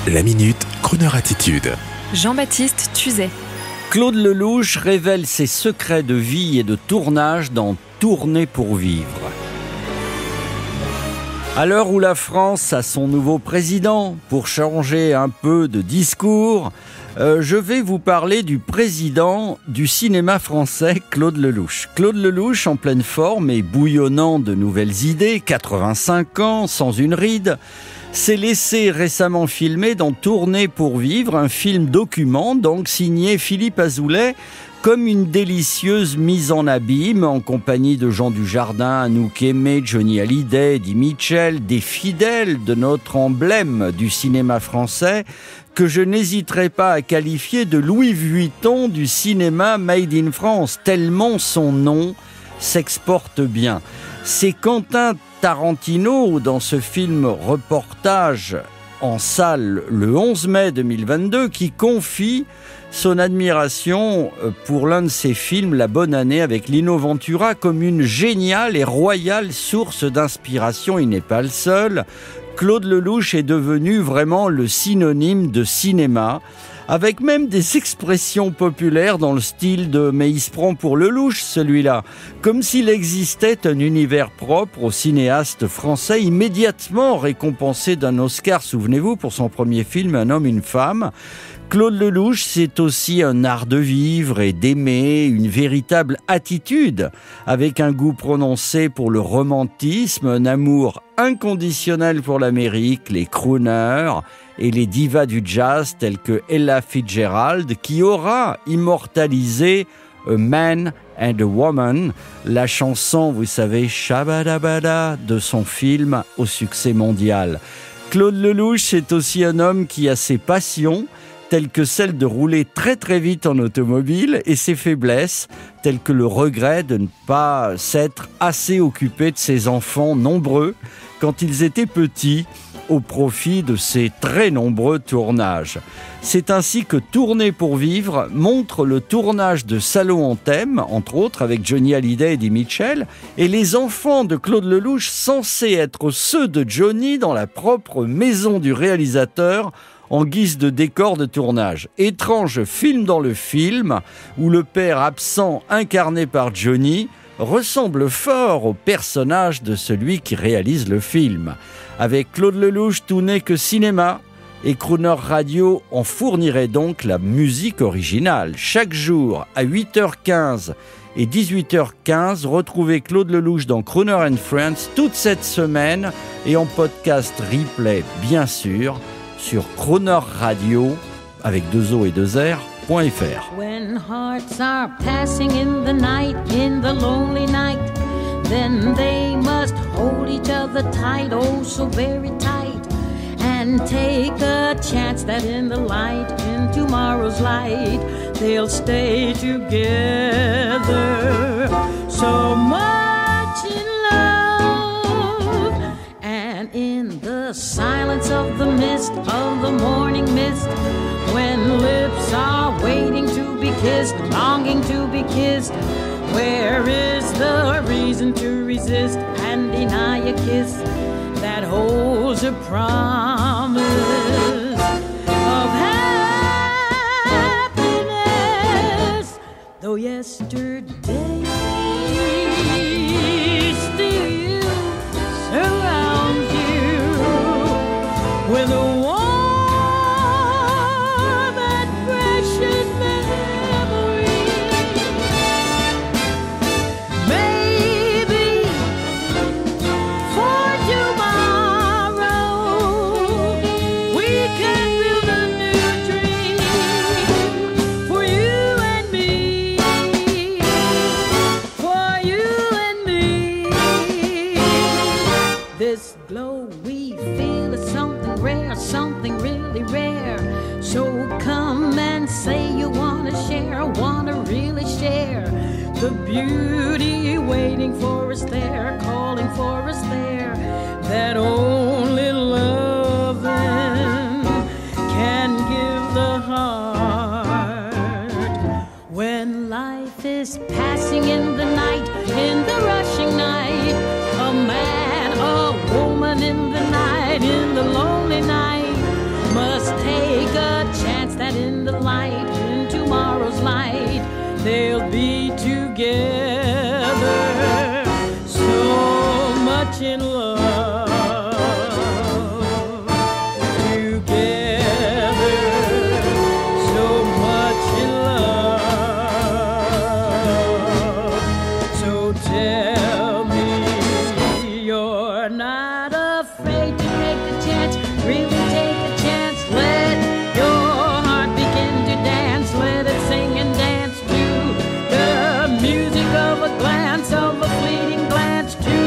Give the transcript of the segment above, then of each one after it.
La Minute, Kroneur Attitude. Jean-Baptiste Tuzet. Claude Lelouch révèle ses secrets de vie et de tournage dans Tourner pour vivre. À l'heure où la France a son nouveau président, pour changer un peu de discours, je vais vous parler du président du cinéma français, Claude Lelouch. Claude Lelouch, en pleine forme et bouillonnant de nouvelles idées, 85 ans, sans une ride, s'est laissé récemment filmer dans Tourner pour vivre, un film document, donc signé Philippe Azoulay, comme une délicieuse mise en abîme, en compagnie de Jean Dujardin, Anouk Aimée, Johnny Hallyday, Eddie Mitchell, des fidèles de notre emblème du cinéma français, que je n'hésiterai pas à qualifier de Louis Vuitton du cinéma made in France, tellement son nom s'exporte bien. C'est Quentin Tarantino, dans ce film reportage en salle le 11 mai 2022, qui confie son admiration pour l'un de ses films, La Bonne Année, avec Lino Ventura, comme une géniale et royale source d'inspiration. Il n'est pas le seul. Claude Lelouch est devenu vraiment le synonyme de cinéma, avec même des expressions populaires dans le style de « mais il se prend pour Lelouch, celui-là », comme s'il existait un univers propre au cinéaste français, immédiatement récompensé d'un Oscar, souvenez-vous, pour son premier film « Un homme, une femme ». Claude Lelouch, c'est aussi un art de vivre et d'aimer, une véritable attitude, avec un goût prononcé pour le romantisme, un amour inconditionnel pour l'Amérique, les crooners et les divas du jazz telles que Ella Fitzgerald, qui aura immortalisé A Man and a Woman, la chanson, vous savez, Shabadabada, de son film au succès mondial. Claude Lelouch, c'est aussi un homme qui a ses passions, telles que celle de rouler très très vite en automobile, et ses faiblesses, telles que le regret de ne pas s'être assez occupé de ses enfants nombreux quand ils étaient petits, au profit de ses très nombreux tournages. C'est ainsi que Tourner pour vivre montre le tournage de Salon en thème, entre autres avec Johnny Hallyday et Eddie Mitchell, et les enfants de Claude Lelouch censés être ceux de Johnny dans la propre maison du réalisateur, en guise de décor de tournage. Étrange film dans le film, où le père absent incarné par Johnny ressemble fort au personnage de celui qui réalise le film. Avec Claude Lelouch, tout n'est que cinéma, et Crooner Radio en fournirait donc la musique originale. Chaque jour, à 8h15 et 18h15, retrouvez Claude Lelouch dans Crooner and Friends toute cette semaine, et en podcast replay, bien sûr, sur Crooner Radio, avec 2 O et 2 R.fr. When hearts are passing in the night, in the lonely night, then they must hold each other tight, oh so very tight, and take a chance that in the light, in tomorrow's light, they'll stay together. So much in love, and in the silence of the mist, of the morning mist, when lips are waiting to be kissed, longing to be kissed, where is the reason to resist and deny a kiss that holds a promise of happiness? Though yesterday still surrounds you with a warm and precious memory, maybe for tomorrow we can build a new dream for you and me, for you and me. This glow we feel is something rare, something really rare. So come and say you wanna share, wanna really share the beauty waiting for us there, calling for us there, that only love can give the heart. When life is passing in the night, in the rushing night, a man, a woman in the night, in the lonely night, must light, in tomorrow's light, they'll be together, so much in love. Together, so much in love. So tell me you're not afraid to take a chance, really take a chance. Let your heart begin to dance, let it sing and dance to the music of a glance, of a fleeting glance, to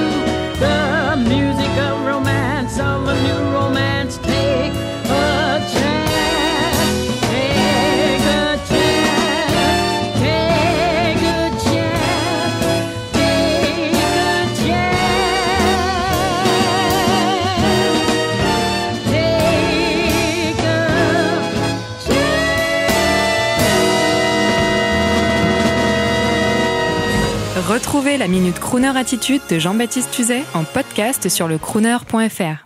the music of romance, of a new romance. Take a chance, take a chance, take a chance, take a chance, take a chance. Retrouvez la Minute Crooner Attitude de Jean-Baptiste Tuzet en podcast sur le crooner.fr.